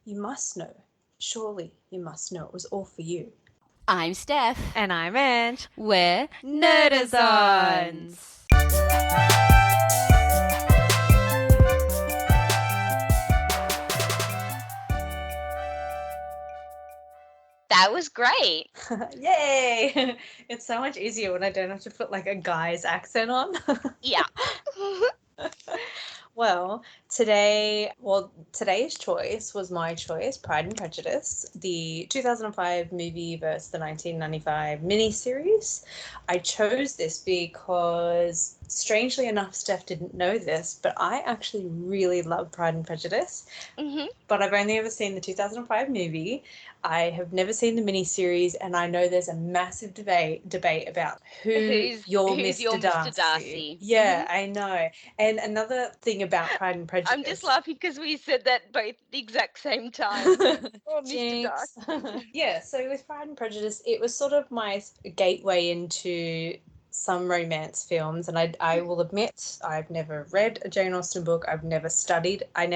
You must know. Surely you must know it was all for you. I'm Steph. And I'm Ange. We're Nerdazons. That was great. Yay! It's so much easier when I don't have to put like a guy's accent on. Yeah. Well, today's choice was my choice, Pride and Prejudice, the 2005 movie versus the 1995 miniseries. I chose this because, strangely enough, Steph didn't know this, but I actually really love Pride and Prejudice. Mm-hmm. But I've only ever seen the 2005 movie. I have never seen the miniseries, and I know there's a massive debate about who's your Mr. Darcy. Yeah, I know. And another thing about Pride and Prejudice. I'm just laughing because we said that both the exact same time. Oh, Mr. Jinx. Darcy. Yeah, so with Pride and Prejudice, it was sort of my gateway into some romance films, and I will admit I've never read a Jane Austen book. I never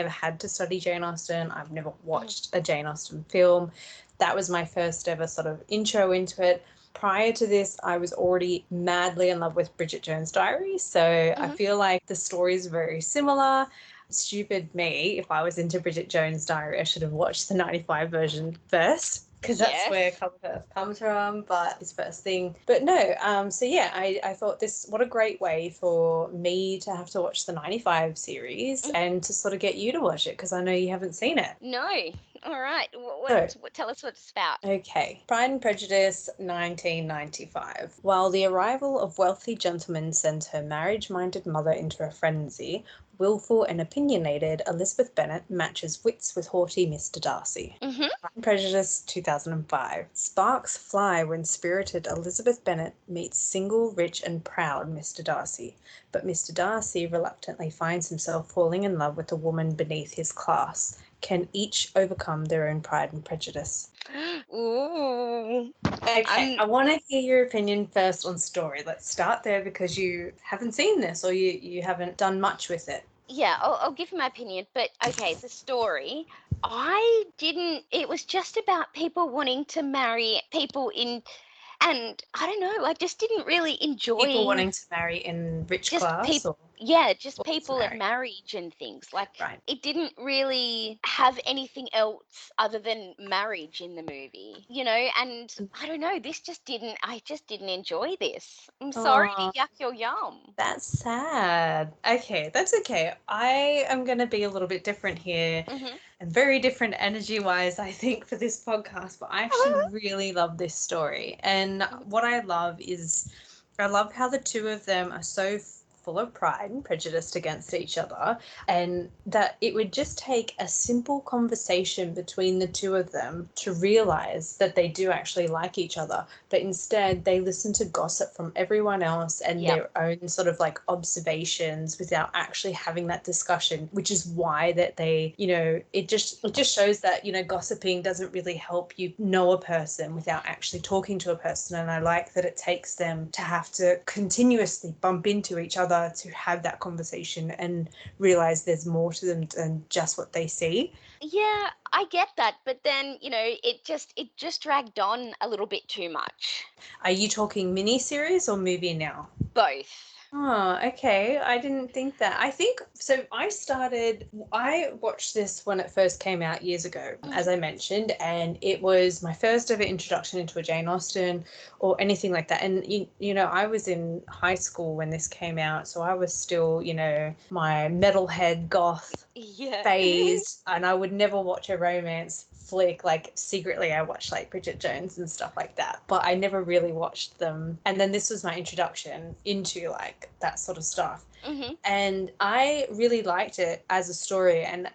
had to study Jane Austen. I've never watched a Jane Austen film. That was my first ever sort of intro into it. Prior to this, I was already madly in love with Bridget Jones' Diary, so I feel like the stories are very similar. Stupid me, if I was into Bridget Jones' Diary, I should have watched the 95 version first, because that's where Commonwealth comes from, but it's first thing. But no, so yeah, I thought what a great way for me to have to watch the 95 series and to sort of get you to watch it, because I know you haven't seen it. No. All right. Tell us what it's about. Okay. Pride and Prejudice, 1995. While the arrival of wealthy gentlemen sent her marriage-minded mother into a frenzy, willful and opinionated Elizabeth Bennet matches wits with haughty Mr. Darcy. Mm-hmm. Pride and Prejudice, 2005. Sparks fly when spirited Elizabeth Bennet meets single, rich and proud Mr. Darcy. But Mr. Darcy reluctantly finds himself falling in love with a woman beneath his class. Can each overcome their own pride and prejudice? Ooh. Okay, I want to hear your opinion first on story. Let's start there, because you haven't seen this, or you haven't done much with it. Yeah, I'll give you my opinion, but okay, the story, it was just about people wanting to marry people and I don't know, I just didn't really enjoy People wanting to marry in rich class? just people at marriage and things. Like, it didn't really have anything else other than marriage in the movie, and I don't know, I just didn't enjoy this. I'm sorry to yuck your yum. That's sad. Okay, that's okay. I am going to be a little bit different here. And very different energy-wise, I think, for this podcast, but I actually really love this story. And what I love is, I love how the two of them are so full of pride and prejudiced against each other, and that it would just take a simple conversation between the two of them to realize that they do actually like each other, but instead they listen to gossip from everyone else and their own sort of like observations without actually having that discussion, which is why that they, it just shows that, gossiping doesn't really help you know a person without actually talking to a person. And I like that it takes them to have to continuously bump into each other to have that conversation and realize there's more to them than just what they see. Yeah, I get that, but then, it just dragged on a little bit too much. Are you talking mini-series or movie now? Both. Oh, okay. I didn't think that. I think, so I watched this when it first came out years ago, as I mentioned, and it was my first ever introduction into a Jane Austen or anything like that. And, I was in high school when this came out, so I was still, my metalhead goth phase, and I would never watch a romance flick. Like, secretly I watched like Bridget Jones and stuff like that, but I never really watched them. And then this was my introduction into like that sort of stuff. And I really liked it as a story, and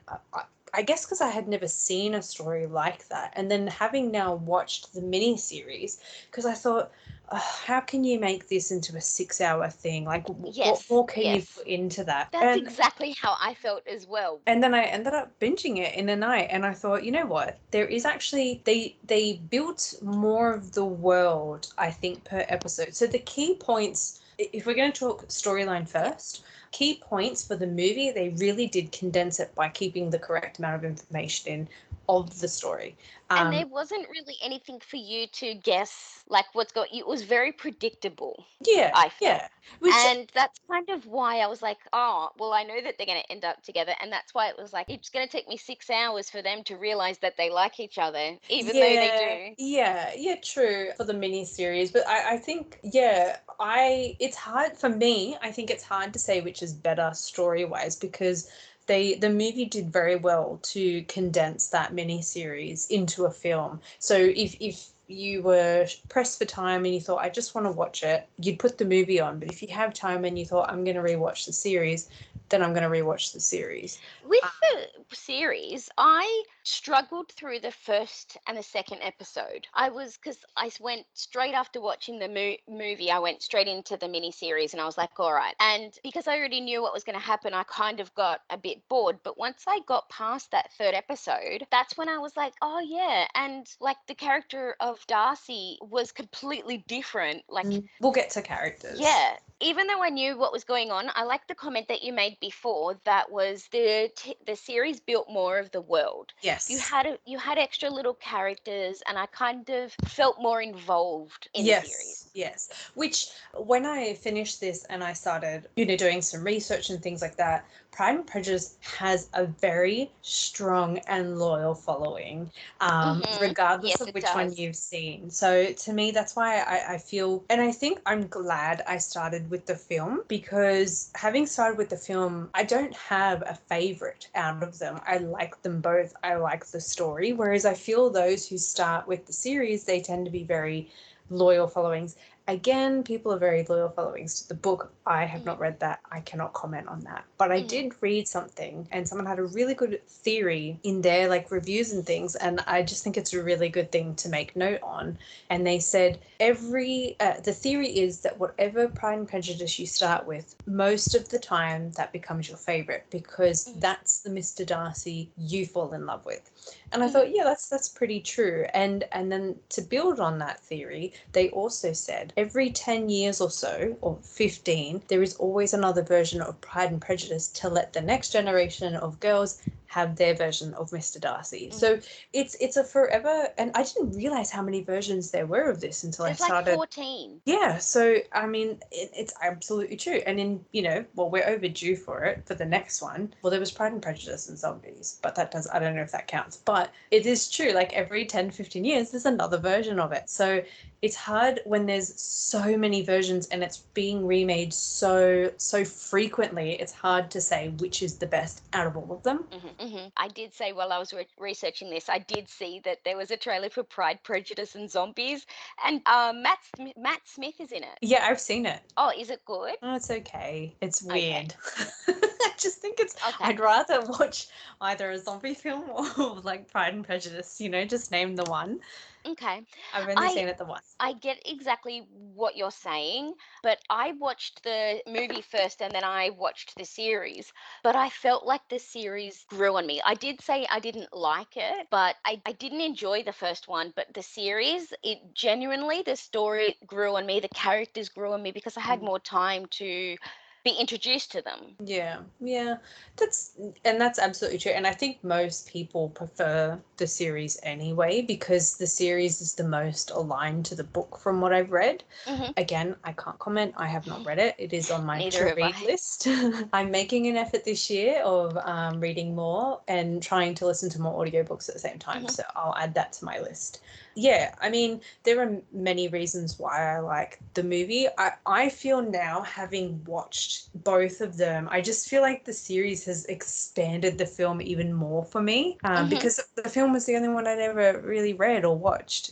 I guess because I had never seen a story like that. And then having now watched the mini series, because I thought, how can you make this into a 6-hour thing? Like, what more can you put into that? That's exactly how I felt as well. And then I ended up binging it in a night, and I thought, you know what? There is actually, they built more of the world, I think, per episode. So the key points, if we're going to talk storyline first, key points for the movie, they really did condense it by keeping the correct amount of information in of the story. And there wasn't really anything for you to guess, like, what's going. It was very predictable, Yeah, I felt. yeah. Which And that's kind of why I was like, oh, well, I know that they're going to end up together. And that's why it was like, it's going to take me 6 hours for them to realize that they like each other, even though they yeah, do. yeah, true for the mini series. But I think, yeah, it's hard for me. I think it's hard to say which is better story wise because the movie did very well to condense that mini series into a film. So if you were pressed for time and you thought, I just want to watch it, you'd put the movie on. But if you have time and you thought, I'm going to rewatch the series, then I'm going to rewatch the series. With the series, I struggled through the first and the second episode. Because went straight after watching the movie, I went straight into the mini series and I was like, all right. And because I already knew what was going to happen, I kind of got a bit bored. But once I got past that third episode, that's when I was like, oh, yeah. And like the character of Darcy was completely different. Like, We'll get to characters. yeah, even though I knew what was going on, I like the comment that you made before. That was the series built more of the world. Yes. You had extra little characters, and I kind of felt more involved in the series. Yes. Which, when I finished this and I started, doing some research and things like that, Pride and Prejudice has a very strong and loyal following, regardless Yes, of it which one does. you've seen. So to me, that's why I feel, and I think I'm glad I started with the film because having started with the film, I don't have a favorite out of them. I like them both. I like the story. Whereas I feel those who start with the series, they tend to be very loyal followings. Again, people are very loyal followings to the book. I have Hmm. not read that. I cannot comment on that. But I Hmm. did read something and someone had a really good theory in their like reviews and things. And I just think it's a really good thing to make note on. And they said the theory is that whatever Pride and Prejudice you start with, most of the time that becomes your favorite because Hmm. that's the Mr. Darcy you fall in love with. And I Hmm. thought, yeah, that's pretty true. And then to build on that theory, they also said every 10 years or so, or 15, there is always another version of Pride and Prejudice to let the next generation of girls have their version of Mr. Darcy. Hmm. So it's a forever, and I didn't realize how many versions there were of this until I There's like started. 14. Yeah, so I mean, it's absolutely true. And well, we're overdue for it for the next one. Well, there was Pride and Prejudice and Zombies, but I don't know if that counts. But it is true, like every 10, 15 years, there's another version of it. So it's hard when there's so many versions and it's being remade so frequently. It's hard to say which is the best out of all of them. I did say while I was researching this, I did see that there was a trailer for Pride, Prejudice, and Zombies, and Matt Smith is in it. Yeah, I've seen it. Oh, is it good? Oh, it's okay. It's Okay. weird. I just think Okay. I'd rather watch either a zombie film or like Pride and Prejudice, just name the one. Okay. I've only I seen it the once. I get exactly what you're saying, but I watched the movie first and then I watched the series. But I felt like the series grew on me. I did say I didn't like it, but I didn't enjoy the first one. But the series, it genuinely, the story grew on me, the characters grew on me because I had more time to be introduced to them. Yeah, that's absolutely true. And I think most people prefer the series anyway because the series is the most aligned to the book from what I've read. Hmm. Again, I can't comment. I have not read it. It is on my Neither to have read I. list. I'm making an effort this year of reading more and trying to listen to more audiobooks at the same time. Hmm. So I'll add that to my list. Yeah, I mean, there are many reasons why I like the movie. I feel now, having watched both of them, I just feel like the series has expanded the film even more for me Hmm. because the film was the only one I'd ever really read or watched.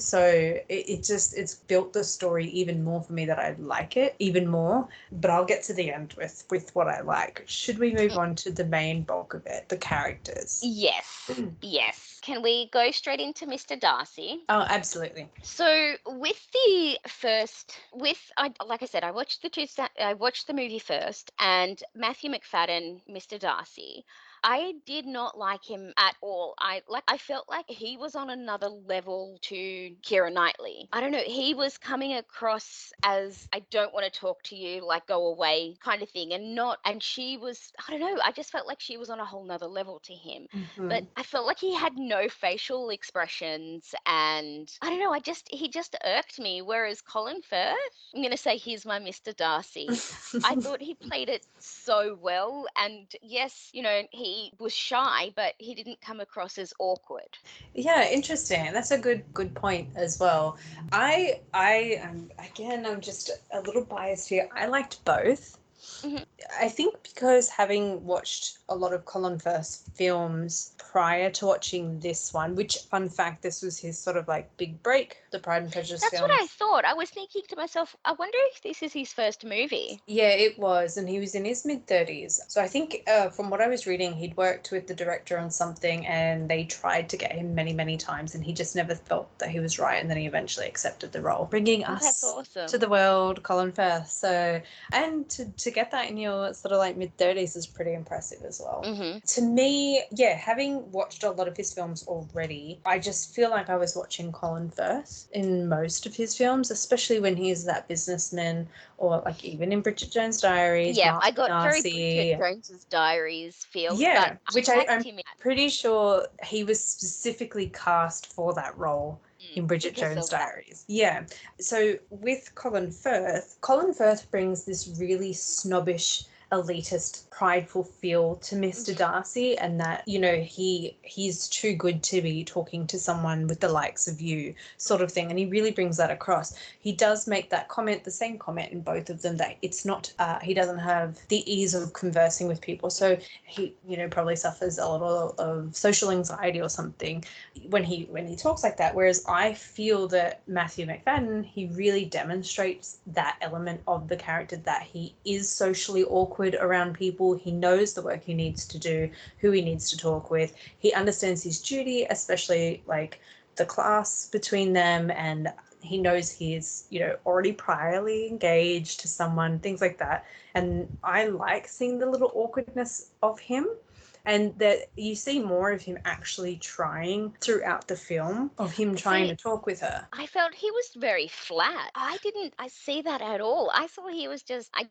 So it's built the story even more for me that I like it even more. But I'll get to the end with what I like. Should we move on to the main bulk of it, the characters? Yes. Yes. Can we go straight into Mr. Darcy? Oh, absolutely. So with the first, like I said, I watched the movie first, and Matthew McFadden, Mr. Darcy. I did not like him at all. I felt like he was on another level to Keira Knightley. I don't know, he was coming across as I don't want to talk to you, like go away kind of thing, and she was, I don't know, I just felt like she was on a whole nother level to him. But I felt like he had no facial expressions, and I don't know, he just irked me. Whereas Colin Firth, I'm gonna say he's my Mr. Darcy. I thought he played it so well. And yes, he was shy, but he didn't come across as awkward. Yeah, interesting. That's a good point as well. I am again, I'm just a little biased here. I liked both. Mhm. I think because having watched a lot of Colin Firth films prior to watching this one, which, fun fact, this was his sort of like big break, the Pride and Prejudice That's what I films. thought. I was thinking to myself, I wonder if this is his first movie. Yeah, it was, and he was in his mid-30s. So I think, from what I was reading, he'd worked with the director on something, and they tried to get him many, many times, and he just never felt that he was right, and then he eventually accepted the role, bringing Oh, that's us awesome. to the world, Colin Firth. So, and to get that in your sort of like mid-30s is pretty impressive as well. Mm-hmm. To me, yeah, having watched a lot of his films already, I just feel like I was watching Colin Firth in most of his films, especially when he's that businessman, or like even in Bridget Jones' Diaries, Yeah, I Mark got very Bridget Darcy. Jones's Diaries feel, but Yeah, I which liked I'm him in that. pretty sure he was specifically cast for that role in Bridget Because Jones' of that. Diaries. Yeah. So with Colin Firth brings this really snobbish, elitist, prideful feel to Mr. Mhm. Darcy, and that, he's too good to be talking to someone with the likes of you, sort of thing. And he really brings that across. He does make that comment, the same comment in both of them, that it's not, he doesn't have the ease of conversing with people. So he, probably suffers a lot of social anxiety or something when he talks like that. Whereas I feel that Matthew McFadden, he really demonstrates that element of the character, that he is socially awkward around people. He knows the work he needs to do, who he needs to talk with. He understands his duty, especially like the class between them, and he knows he's, already priorly engaged to someone, things like that. And I like seeing the little awkwardness of him, and that you see more of him actually trying throughout the film, of him trying See, to talk with her. I felt he was very flat. I see that at all. I saw he was just, I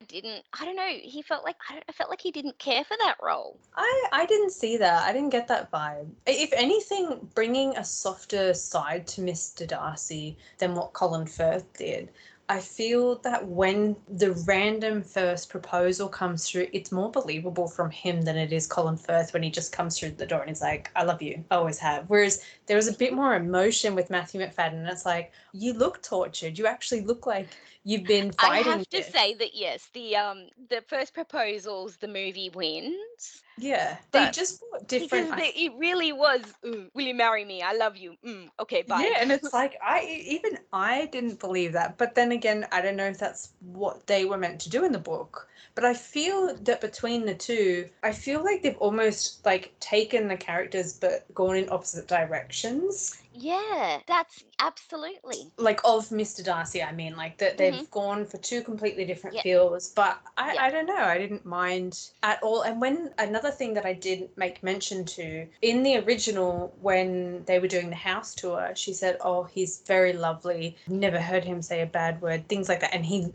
don't know, he felt like, I felt like he didn't care for that role. I didn't see that. I didn't get that vibe. If anything, bringing a softer side to Mr. Darcy than what Colin Firth did. I feel that when the random first proposal comes through, it's more believable from him than it is Colin Firth when he just comes through the door and he's like, I love you, I always have. Whereas there was a bit more emotion with Matthew McFadden, and it's like, you look tortured. You actually look like you've been I fighting have to this. say that yes, the first proposals, the movie wins, Yeah. They but just brought different. because it really was, will you marry me? I love you. Okay, bye. Yeah, and it's like I didn't believe that. But then again, I don't know if that's what they were meant to do in the book. But I feel that between the two, I feel like they've almost like taken the characters but gone in opposite directions. Yeah, that's absolutely. Like, of Mr. Darcy, I mean, like that Hmm. they've gone for two completely different Yeah, feels. But yeah. I don't know, I didn't mind at all. And when another thing that I did make mention to in the original, when they were doing the house tour, she said, oh, he's very lovely, never heard him say a bad word, things like that. And he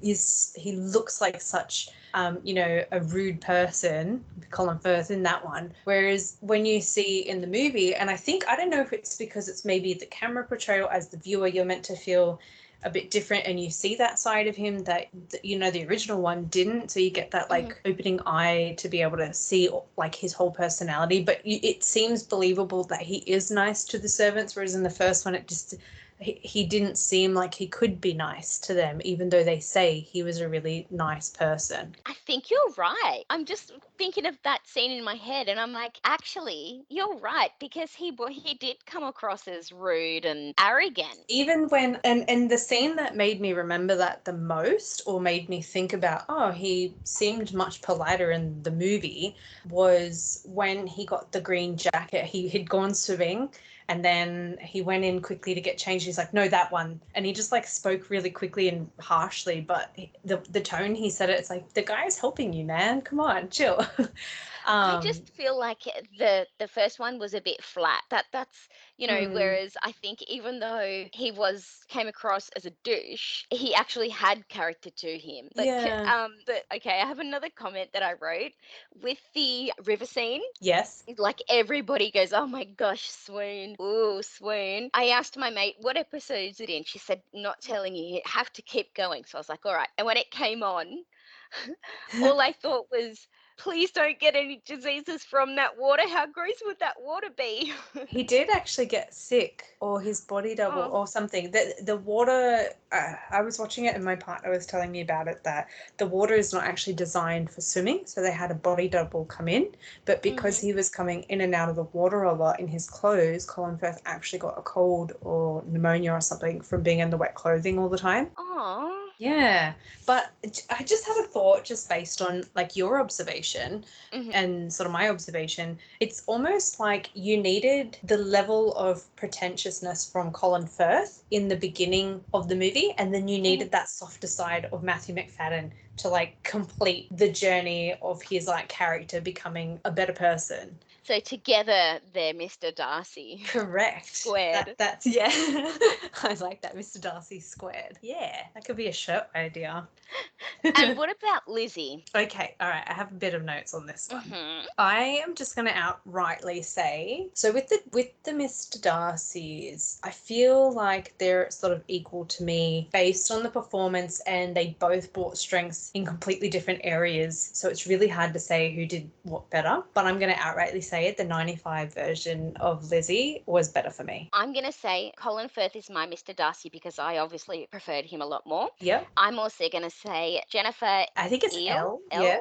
looks like such a rude person, Colin Firth, in that one. Whereas when you see in the movie, and I don't know if it's because it's maybe the camera portrayal, as the viewer, you're meant to feel a bit different, and you see that side of him that the original one didn't. So you get that Hmm. like opening eye to be able to see like his whole personality. But it seems believable that he is nice to the servants, whereas in the first one, it just he didn't seem like he could be nice to them, even though they say he was a really nice person. I think you're right. I'm just thinking of that scene in my head, and I'm like, actually, you're right, because he did come across as rude and arrogant. Even when, and the scene that made me remember that the most, or made me think about, oh, he seemed much politer in the movie, was when he got the green jacket. He had gone swimming, And then he went in quickly to get changed. He's like, no, that one. And he just like spoke really quickly and harshly. But the tone he said it, it's like, the guy's helping you, man. Come on, chill. I just feel like the first one was a bit flat. That's whereas I think even though he came across as a douche, he actually had character to him. Yeah. But okay, I have another comment that I wrote with the river scene. Yes. Like everybody goes, oh my gosh, swoon, ooh, swoon. I asked my mate, what episode is it in? She said, not telling you, you have to keep going. So I was like, all right. And when it came on, all I thought was, please don't get any diseases from that water. How gross would that water be? He did actually get sick, or his body double, Oh. or something. The water, I was watching it and my partner was telling me about it, that the water is not actually designed for swimming. So they had a body double come in, but because he was coming in and out of the water a lot in his clothes, Colin Firth actually got a cold or pneumonia or something from being in the wet clothing all the time. Oh. Yeah, but I just had a thought just based on like your observation and sort of my observation. It's almost like you needed the level of pretentiousness from Colin Firth in the beginning of the movie, and then you needed that softer side of Matthew McFadden to like complete the journey of his like character becoming a better person. So together they're Mr. Darcy. Correct. Squared. That's yeah. I like that, Mr. Darcy squared. Yeah, that could be a shirt idea. And what about Lizzie? Okay, all right. I have a bit of notes on this one. I am just going to outrightly say, so with the Mr. Darcys, I feel like they're sort of equal to me based on the performance, and they both brought strengths in completely different areas. So it's really hard to say who did what better. But I'm going to outrightly say it. The 95 version of Lizzie was better for me. I'm going to say Colin Firth is my Mr. Darcy because I obviously preferred him a lot more. Yep. I'm also going to say Jennifer. I think it's Elle. Yeah.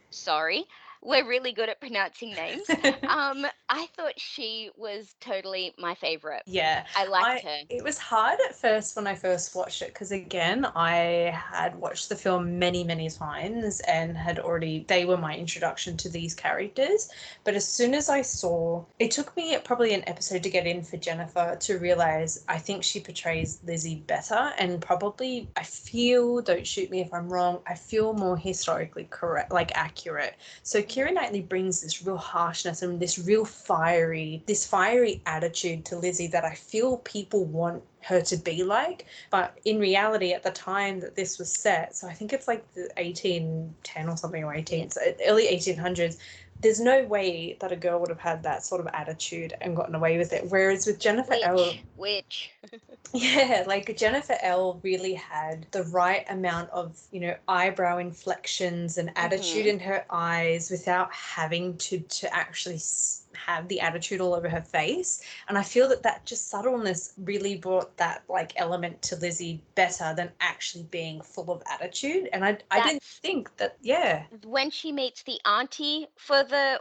Sorry. We're really good at pronouncing names. I thought she was totally my favorite. Yeah. I liked her. It was hard at first when I first watched it because, again, I had watched the film many, many times and they were my introduction to these characters. But as soon as I saw, it took me probably an episode to get in for Jennifer to realize I think she portrays Lizzie better, and probably I feel, don't shoot me if I'm wrong, I feel more historically correct, like accurate. So Keira Knightley brings this real harshness and this fiery attitude to Lizzie that I feel people want her to be like. But in reality, at the time that this was set, so I think it's like the 1810 or something, or 18, so early 1800s, there's no way that a girl would have had that sort of attitude and gotten away with it. Whereas with Jennifer L. Yeah, like Jennifer L. really had the right amount of, eyebrow inflections and attitude in her eyes without having to actually have the attitude all over her face. And I feel that just subtleness really brought that like element to Lizzie better than actually being full of attitude. And I didn't think that, yeah. When she meets the auntie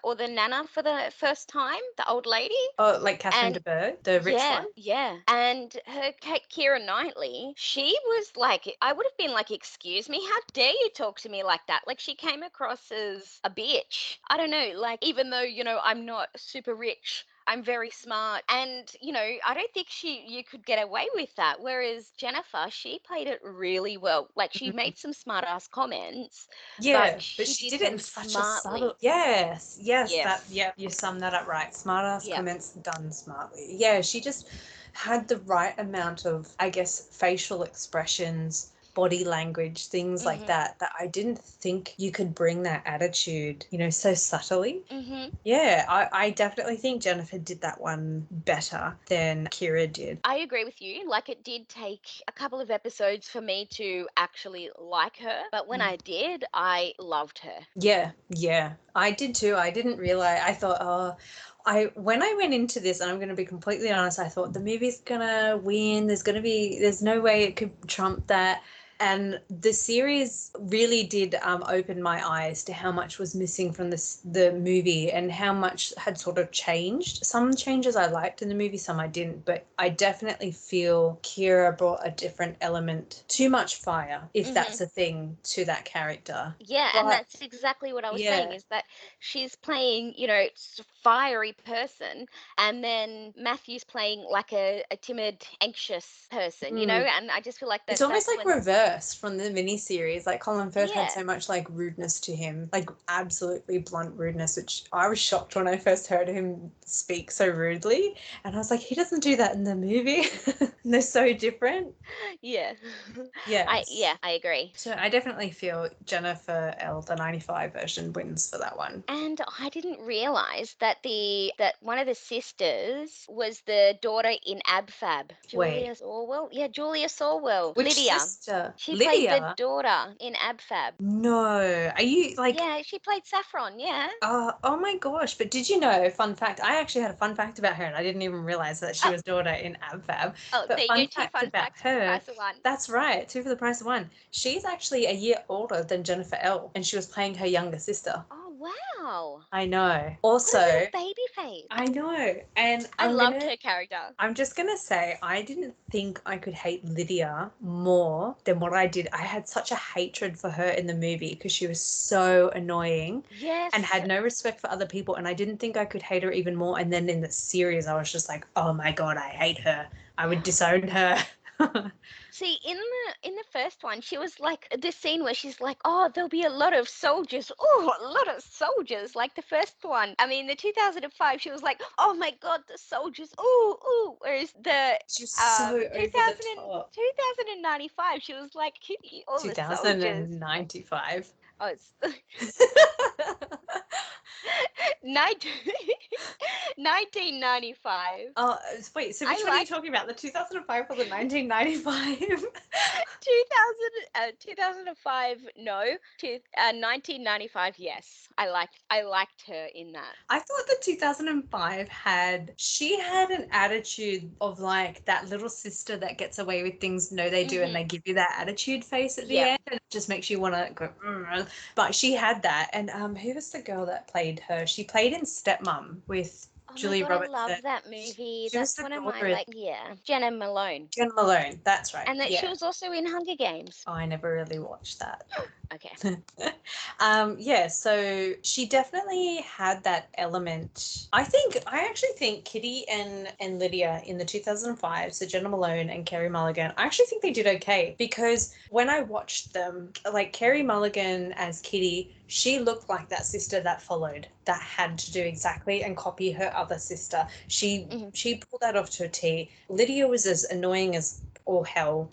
or the nana for the first time, the old lady. Oh, like Catherine de Bourgh, the rich one? Yeah. And her Keira Knightley, she was like, I would have been like, excuse me, how dare you talk to me like that? Like, she came across as a bitch. I don't know, like, even though, I'm not super rich, I'm very smart, and I don't think you could get away with that. Whereas Jennifer, she played it really well. Like, she made some smart ass comments, but she did them it in such smartly. a subtle. Yes, you summed that up right. Smart ass comments done smartly. Yeah, she just had the right amount of, I guess, facial expressions, body language, things like that I didn't think you could bring that attitude, so subtly. Yeah, I definitely think Jennifer did that one better than Keira did. I agree with you. Like, it did take a couple of episodes for me to actually like her, but when I did, I loved her. Yeah, I did too. I didn't realize, I thought, when I went into this, and I'm going to be completely honest, I thought the movie's going to win. There's no way it could trump that. And the series really did open my eyes to how much was missing from the movie and how much had sort of changed. Some changes I liked in the movie, some I didn't, but I definitely feel Kira brought a different element, too much fire, if that's a thing, to that character. Yeah, and But that's exactly what I was saying, yeah, is that she's playing, fiery person, and then Matthew's playing like a timid, anxious person, and I just feel like it's that almost that's like when, reverse from the miniseries. Like Colin Firth had yeah. so much like rudeness to him, like absolutely blunt rudeness, which I was shocked when I first heard him speak so rudely. And I was like, he doesn't do that in the movie. And they're so different. Yeah. Yes. I agree. So I definitely feel Jennifer L, the 95 version, wins for that one. And I didn't realize that one of the sisters was the daughter in Ab Fab. Wait, Julia Sorwell? Yeah, Julia Sorwell. which Lydia. sister? She played the Lydia? daughter in Ab Fab. No. Are you like, Yeah, she played Saffron, yeah. oh my gosh, but did you know, fun fact, I actually had a fun fact about her and I didn't even realize that she Oh, was daughter in AbFab. oh, But there you go, fun two fact fun about facts for the her, price of one. that's right, two for the price of one. She's actually a year older than Jennifer L and she was playing her younger sister. Oh, wow. I know. What a little Also, baby face. I know. And I loved her character. I'm just going to say, I didn't think I could hate Lydia more than what I did. I had such a hatred for her in the movie because she was so annoying and Yes. had no respect for other people. And I didn't think I could hate her even more. And then in the series, I was just like, oh my God, I hate her. I would disown her. See, in the first one, she was like this scene where she's like, "Oh, there'll be a lot of soldiers. Oh, a lot of soldiers." Like the first one. I mean, the 2005, she was like, "Oh my God, the soldiers. Ooh, ooh." Whereas the She's so over the 2000 top. 2095, she was like, "Kitty, all the soldiers." 2095. Oh, it's 19 1995. Oh, wait, so which I one are you like talking about? The 2005 or the 1995? 2005, no. 1995, yes. I liked her in that. I thought the 2005 she had an attitude of like that little sister that gets away with things. No, they do, and they give you that attitude face at the Yep. end, and it just makes you want to go. "Mm." But she had that, and who was the girl that played her? She played in Stepmom with Oh my Julie God, I Robertson. love that movie. She was That's the one of my, daughter in like, yeah, Jenna Malone. Jenna Malone. That's right. And that she Yeah. was also in Hunger Games. Oh, I never really watched that. Okay. Yeah, so she definitely had that element. I actually think Kitty and Lydia in the 2005, so Jenna Malone and Carey Mulligan, I actually think they did okay because when I watched them, like Carey Mulligan as Kitty, she looked like that sister that followed, that had to do exactly and copy her other sister. She pulled that off to a T. Lydia was as annoying as all hell,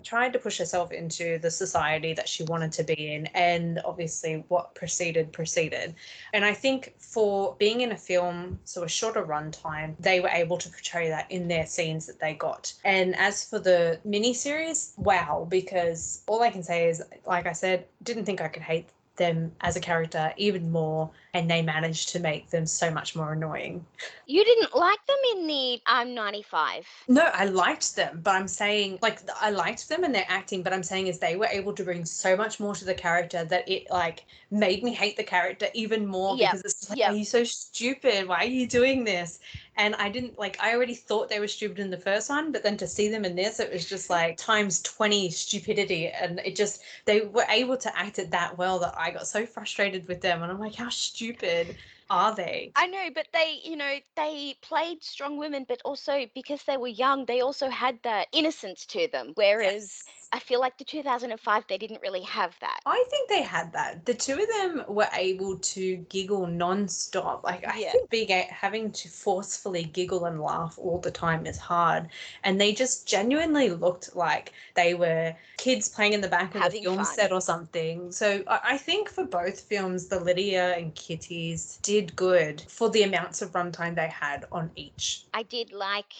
tried to push herself into the society that she wanted to be in, and obviously what proceeded. And I think for being in a film, so a shorter runtime, they were able to portray that in their scenes that they got. And as for the miniseries, wow, because all I can say is, like I said, didn't think I could hate them as a character even more, and they managed to make them so much more annoying. You didn't like them in the I'm 95. No, I liked them, but I'm saying, like, I liked them and their acting, but I'm saying is they were able to bring so much more to the character that it, like, made me hate the character even more Yep. because it's like, are Yep. you so stupid? Why are you doing this? And I didn't, like, I already thought they were stupid in the first one, but then to see them in this, it was just like times 20 stupidity. And it just, they were able to act it that well that I got so frustrated with them. And I'm like, how stupid are they? I know, but they played strong women, but also because they were young, they also had that innocence to them. Whereas Yes. I feel like the 2005, they didn't really have that. I think they had that. The two of them were able to giggle non-stop. Like I Yeah. think having to forcefully giggle and laugh all the time is hard. And they just genuinely looked like they were kids playing in the back of the Having film fun. set or something. So I think for both films, the Lydia and Kitties did good for the amounts of runtime they had on each. I did like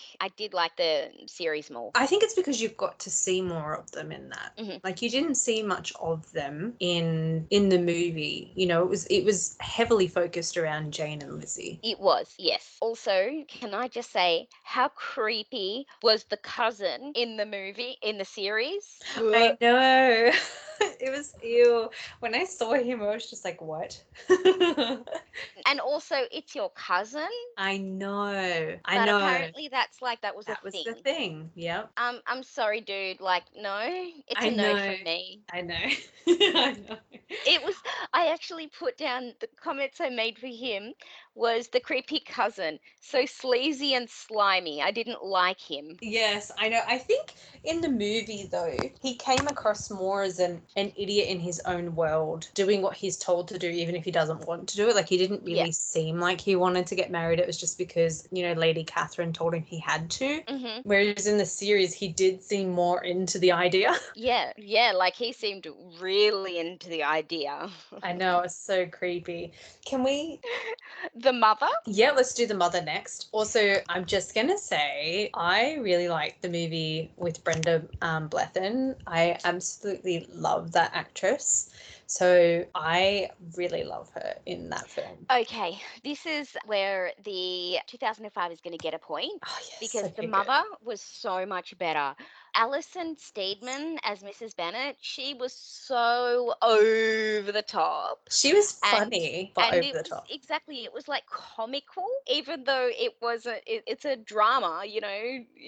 the series more. I think it's because you've got to see more of them. them in that. Mm-hmm. Like, you didn't see much of them in the movie. You know, it was heavily focused around Jane and Lizzie. It was, yes. Also, can I just say how creepy was the cousin in the movie, in the series? I know. It was ew. When I saw him, I was just like, what? And also, it's your cousin, I know. I but know. apparently that was a That was the thing. thing. Yep. I'm sorry, dude. Like, no, it's I a no know. from me. I know. I know. It was, I actually put down the comments I made for him was the creepy cousin. So sleazy and slimy. I didn't like him. Yes, I know. I think in the movie, though, he came across more as an idiot in his own world, doing what he's told to do, even if he doesn't want to do it. Like, he didn't Yeah. really seem like he wanted to get married. It was just because, you know, Lady Catherine told him he had to. Mm-hmm. Whereas in the series, he did seem more into the idea. Yeah, like he seemed really into the idea. I know, it's so creepy. Can we The mother? Yeah, let's do the mother next. Also, I'm just gonna say I really like the movie with Brenda Blethyn. I absolutely love that actress. So I really love her in that film. Okay, this is where the 2005 is going to get a point Oh yes, because the okay, good. mother was so much better. Alison Steedman as Mrs. Bennet, she was so over the top. She was and funny, but and over it the was top. exactly, it was like comical, even though it wasn't, it's a drama,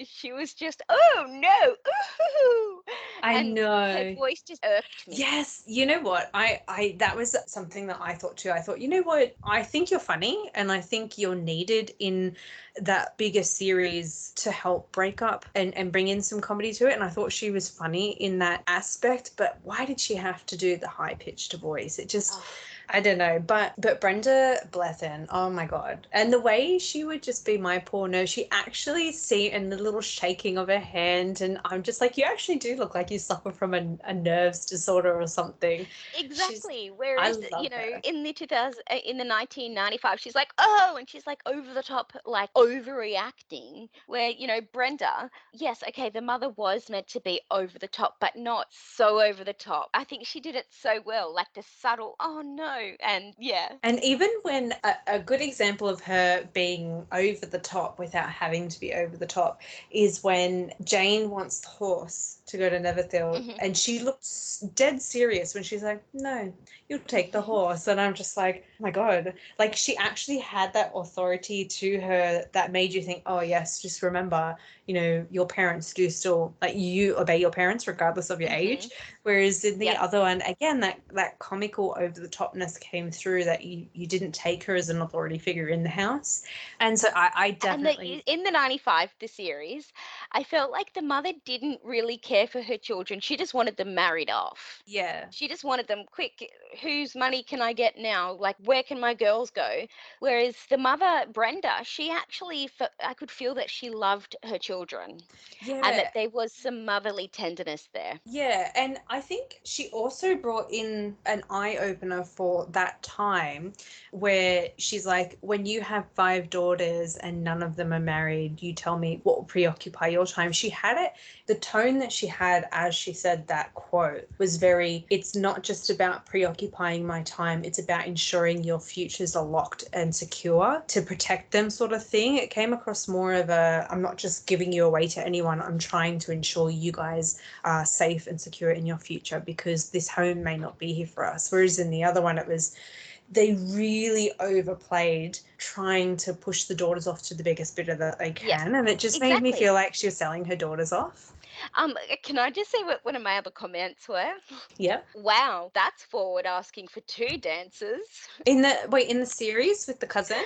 she was just, oh no, ooh, I and her know. voice just irked me. Yes, you know what? I that was something that I thought too. I thought, you know what? I think you're funny and I think you're needed in that bigger series to help break up and bring in some comedy to it. And I thought she was funny in that aspect, but why did she have to do the high pitched voice? It just Oh, I don't know, but Brenda Blethyn, oh my God. And the way she would just be my poor nurse, she actually see and the little shaking of her hand, and I'm just like, you actually do look like you suffer from a nerves disorder or something. She's exactly. I Whereas, love her. in the 2000, in the 1995, she's like, oh, and she's like over the top, like overreacting. Where, Brenda, yes, okay, the mother was meant to be over the top, but not so over the top. I think she did it so well, like the subtle, oh no, and yeah. And even when a good example of her being over the top without having to be over the top is when Jane wants the horse to go to Netherfield Hmm. and she looks dead serious when she's like, no, you'll take the horse. And I'm just like, oh my God. Like, she actually had that authority to her that made you think, oh, yes, just remember, your parents do still, like, you obey your parents regardless of your Hmm. age. Whereas in the Yep. other one, again, that comical over the topness came through that you didn't take her as an authority figure in the house. And so I And definitely, in the 95, the series, I felt like the mother didn't really care for her children. She just wanted them married off. yeah. She just wanted them quick. Whose money can I get now? Like, where can my girls go? Whereas the mother, Brenda, she actually, I could feel that she loved her children and Yeah. that there was some motherly tenderness there. Yeah, and I think she also brought in an eye opener for that time where she's like, when you have five daughters and none of them are married, you tell me what will preoccupy your time. She had it, the tone that she had as she said that quote was very, it's not just about preoccupying my time, it's about ensuring your futures are locked and secure to protect them sort of thing. It came across more of a, I'm not just giving you away to anyone, I'm trying to ensure you guys are safe and secure in your future because this home may not be here for us. Whereas in the other one, it was they really overplayed trying to push the daughters off to the biggest bidder that they Yes, can. And it just made me exactly. feel like she was selling her daughters off. Can I just say what one of my other comments were? Yep. Wow, that's forward asking for two dancers. In the series with the cousin?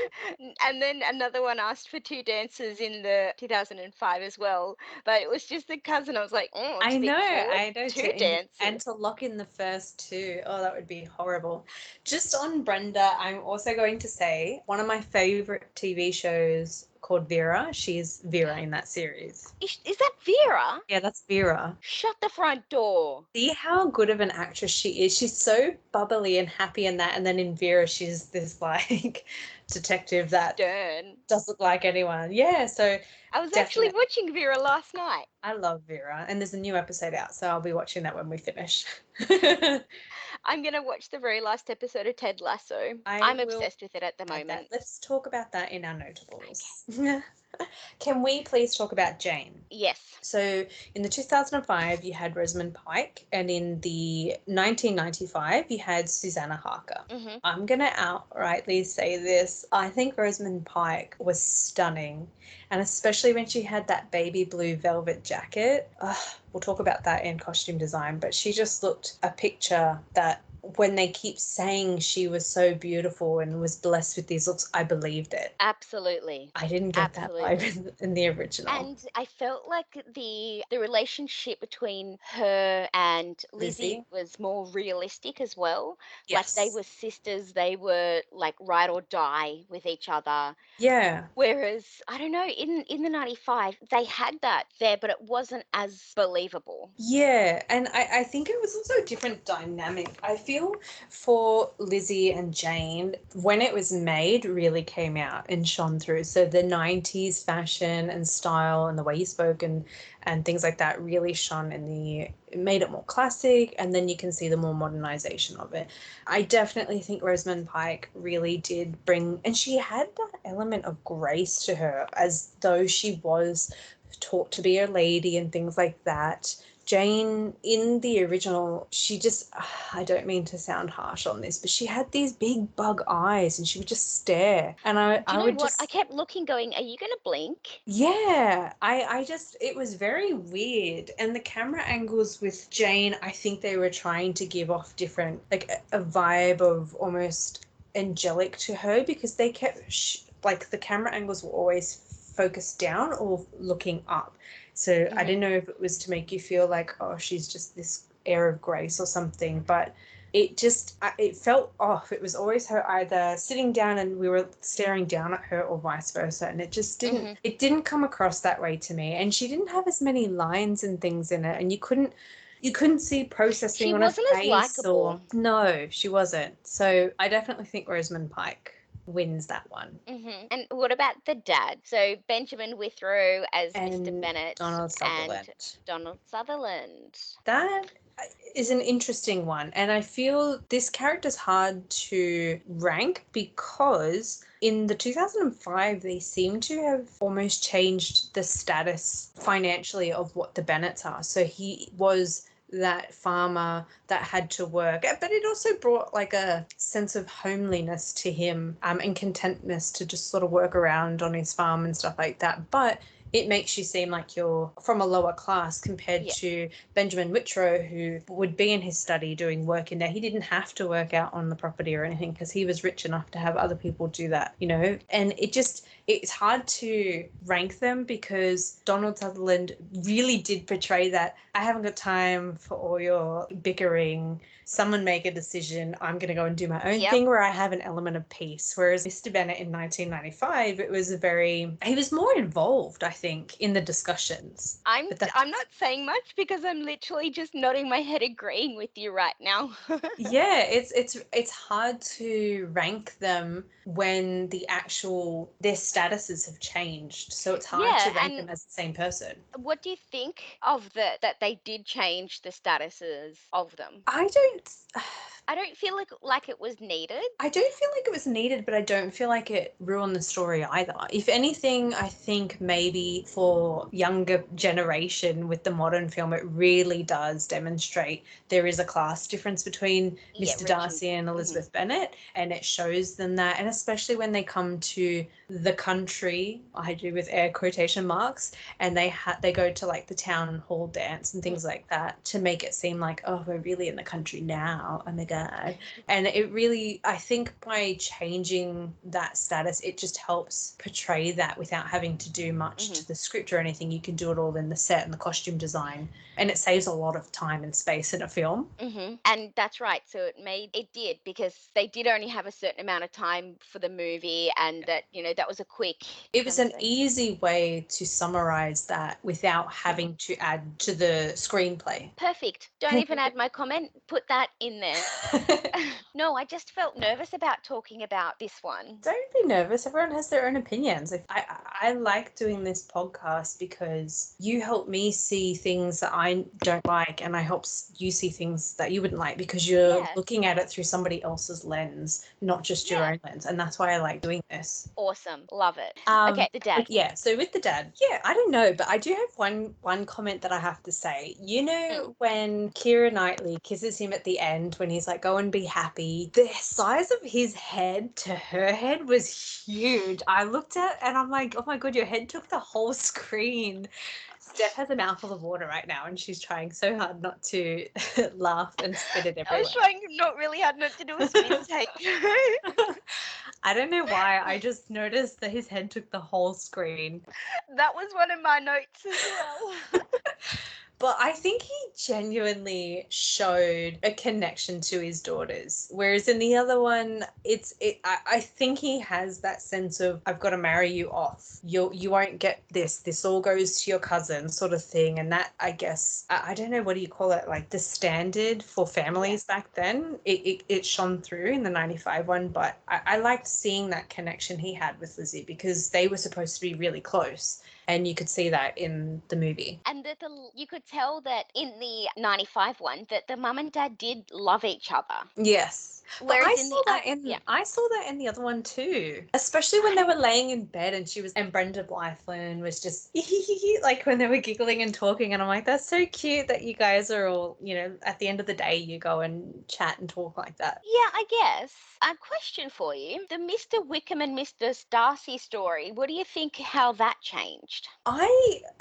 And then another one asked for two dancers in the 2005 as well. But it was just the cousin. I was like, oh, it's a bit forward. I know Two to and dancers. to lock in the first two. Oh, that would be horrible. Just on Brenda, I'm also going to say one of my favorite TV shows called Vera. She's Vera in that series. Is that Vera? Yeah, that's Vera. Shut the front door. See how good of an actress she is. She's so bubbly and happy in that, and then in Vera, she's this like detective that Stern. doesn't look like anyone. Yeah, so I was definitely. actually watching Vera last night. I love Vera, and there's a new episode out, so I'll be watching that when we finish. I'm going to watch the very last episode of Ted Lasso. I I'm will obsessed with it at the add that. moment. Let's talk about that in our notables. Can we please talk about Jane? Yes. So in the 2005, you had Rosamund Pike, and in the 1995, you had Susanna Harker. Mm-hmm. I'm going to outrightly say this. I think Rosamund Pike was stunning, and especially when she had that baby blue velvet jacket. We'll talk about that in costume design, but she just looked a picture that when they keep saying she was so beautiful and was blessed with these looks, I believed it. Absolutely. I didn't get that vibe in the original. And I felt like the relationship between her and Lizzie was more realistic as well. Yes. Like they were sisters, they were like ride or die with each other. Yeah. Whereas I don't know, in the 95 they had that there, but it wasn't as believable. Yeah, and I think it was also a different dynamic. I feel for Lizzie and Jane, when it was made, really came out and shone through. So the 90s fashion and style and the way you spoke and things like that really shone it made it more classic, and then you can see the more modernization of it. I definitely think Rosamund Pike really did bring, and she had that element of grace to her as though she was taught to be a lady and things like that. Jane, in the original, she just, I don't mean to sound harsh on this, but she had these big bug eyes and she would just stare. And I would what? I kept looking, going, are you going to blink? Yeah, I just, it was very weird. And the camera angles with Jane, I think they were trying to give off different, like a vibe of almost angelic to her, because they kept, like the camera angles were always focused down or looking up. So I didn't know if it was to make you feel like, oh, she's just this air of grace or something, but it felt off. It was always her either sitting down and we were staring down at her, or vice versa, and it just didn't come across that way to me. And she didn't have as many lines and things in it, and you couldn't see processing she on wasn't her as face. likable. No, she wasn't. So I definitely think Rosamund Pike wins that one. And what about the dad? So Benjamin Withrow as And Mr. Bennett Donald Sutherland. and Donald Sutherland. That is an interesting one, and I feel this character's hard to rank because in the 2005 they seem to have almost changed the status financially of what the Bennetts are. So he was that farmer that had to work, but it also brought like a sense of homeliness to him, and contentness to just sort of work around on his farm and stuff like that. But it makes you seem like you're from a lower class compared to Benjamin Whitrow, who would be in his study doing work in there. He didn't have to work out on the property or anything because he was rich enough to have other people do that, you know? And it's hard to rank them because Donald Sutherland really did portray that I haven't got time for all your bickering. Someone make a decision. I'm going to go and do my own thing, where I have an element of peace. Whereas Mr. Bennett in 1995, he was more involved, I think, in the discussions. I'm not saying much because I'm literally just nodding my head agreeing with you right now. Yeah, it's hard to rank them when their statuses have changed. So it's hard to rank them as the same person. What do you think of that they did change the statuses of them? I don't feel like it was needed. I don't feel like it was needed, but I don't feel like it ruined the story either. If anything, I think maybe for younger generation with the modern film, it really does demonstrate there is a class difference between Mr. Darcy and Elizabeth Bennet, and it shows them that. And especially when they come to the country, I do with air quotation marks, and they go to like the town hall dance and things like that to make it seem like, oh, we're really in the country now. Oh my God. And it really, I think by changing that status, it just helps portray that without having to do much to the script or anything. You can do it all in the set and the costume design, and it saves a lot of time and space in a film. And that's right. So it did, because they did only have a certain amount of time for the movie, and that, that was a quick. It was an easy way to summarize that without having to add to the screenplay. Perfect. Don't even add my comment. Put that in there. No, I just felt nervous about talking about this one. Don't be nervous. Everyone has their own opinions. I like doing this podcast because you help me see things that I don't like, and I help you see things that you wouldn't like, because you're looking at it through somebody else's lens, not just your own lens. And that's why I like doing this. Awesome. Love it. Okay, the dad. Yeah, so with the dad, I don't know, but I do have one comment that I have to say. You know, when Keira Knightley kisses him at the end, when he's like, go and be happy, the size of his head to her head was huge. I looked at and I'm like, oh my God, your head took the whole screen. Steph has a mouthful of water right now, and she's trying so hard not to laugh and spit it everywhere. I was trying not really hard not to do a spit take. I don't know why. I just noticed that his head took the whole screen. That was one of my notes as well. But I think he genuinely showed a connection to his daughters. Whereas in the other one, I think he has that sense of, I've got to marry you off. You won't get this. This all goes to your cousin, sort of thing. And that, I guess, I don't know, what do you call it? Like the standard for families back then. It shone through in the 95 one. But I liked seeing that connection he had with Lizzie, because they were supposed to be really close. And you could see that in the movie. And that you could tell that in the 95 one, that the mum and dad did love each other. Yes. Whereas I saw that in the other one too, especially when they were laying in bed and Brenda Blythe was just like when they were giggling and talking, and I'm like, that's so cute that you guys are all, at the end of the day you go and chat and talk like that. Yeah, I guess. A question for you. The Mr. Wickham and Mr. Darcy story, what do you think how that changed?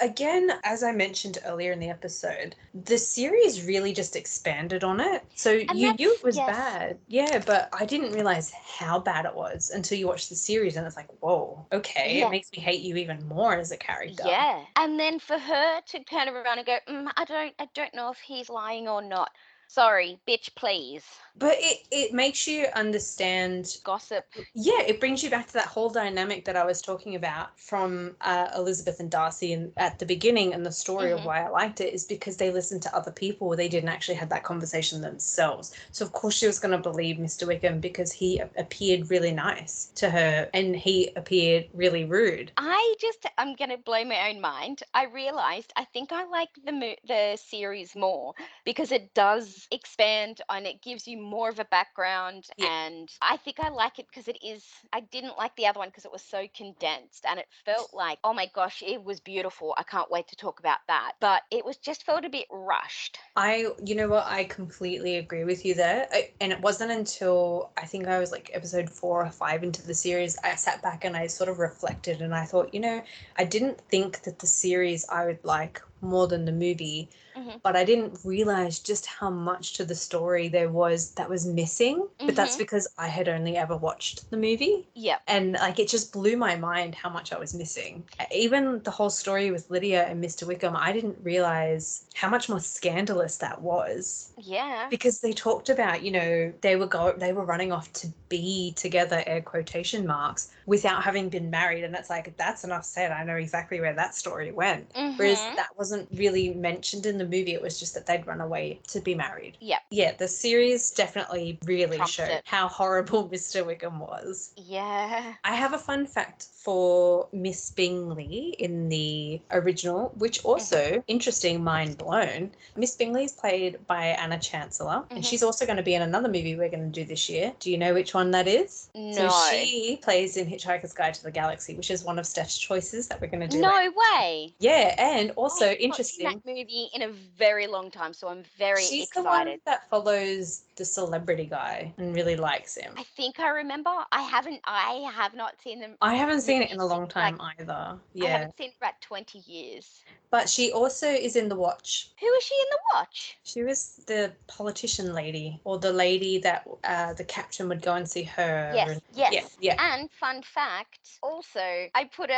Again, as I mentioned earlier in the episode, the series really just expanded on it. So you knew it was bad. Yeah, but I didn't realize how bad it was until you watch the series, and it's like, whoa, okay, it makes me hate you even more as a character. Yeah. And then for her to turn around and go, I don't know if he's lying or not. Sorry, bitch, please. But it makes you understand gossip. Yeah, it brings you back to that whole dynamic that I was talking about from Elizabeth and Darcy at the beginning, and the story of why I liked it is because they listened to other people. They didn't actually have that conversation themselves. So of course she was going to believe Mr. Wickham because he appeared really nice to her and he appeared really rude. I'm going to blow my own mind. I realized I think I like the series more because it does expand and it gives you more of a background, and I think I like it because I didn't like the other one because it was so condensed and it felt like, oh my gosh, it was beautiful. I can't wait to talk about that. But it was just felt a bit rushed. You know what? I completely agree with you there. And it wasn't until I think I was like episode 4 or 5 into the series, I sat back and I sort of reflected and I thought, I didn't think that the series I would like more than the movie. But I didn't realize just how much to the story there was that was missing. But that's because I had only ever watched the movie. Yeah. And like it just blew my mind how much I was missing. Even the whole story with Lydia and Mr. Wickham, I didn't realize how much more scandalous that was. Yeah. Because they talked about, they were running off to be together, air quotation marks, without having been married. And it's like, that's enough said. I know exactly where that story went. Whereas that wasn't really mentioned in the movie. It was just that they'd run away to be married. Yeah. Yeah, the series definitely really showed how horrible Mr. Wickham was. Yeah. I have a fun fact for Miss Bingley in the original, which also, interesting, mind blown. Miss Bingley is played by Anna Chancellor, and she's also going to be in another movie we're going to do this year. Do you know which one that is? No. So she plays in Hitchhiker's Guide to the Galaxy, which is one of Steph's choices that we're going to do. No way. Yeah, and also interesting. I've not seen that movie in a very long time, so I'm very excited. She's excited. The one that follows the celebrity guy and really likes him? I think I remember. I have not seen them. I haven't seen it in a long time either. Yeah. I haven't seen it about 20 years. But she also is in The Watch. Who is she in The Watch? She was the politician lady, or the lady that the captain would go and see her. Yes. Yeah. And fun fact, also, I put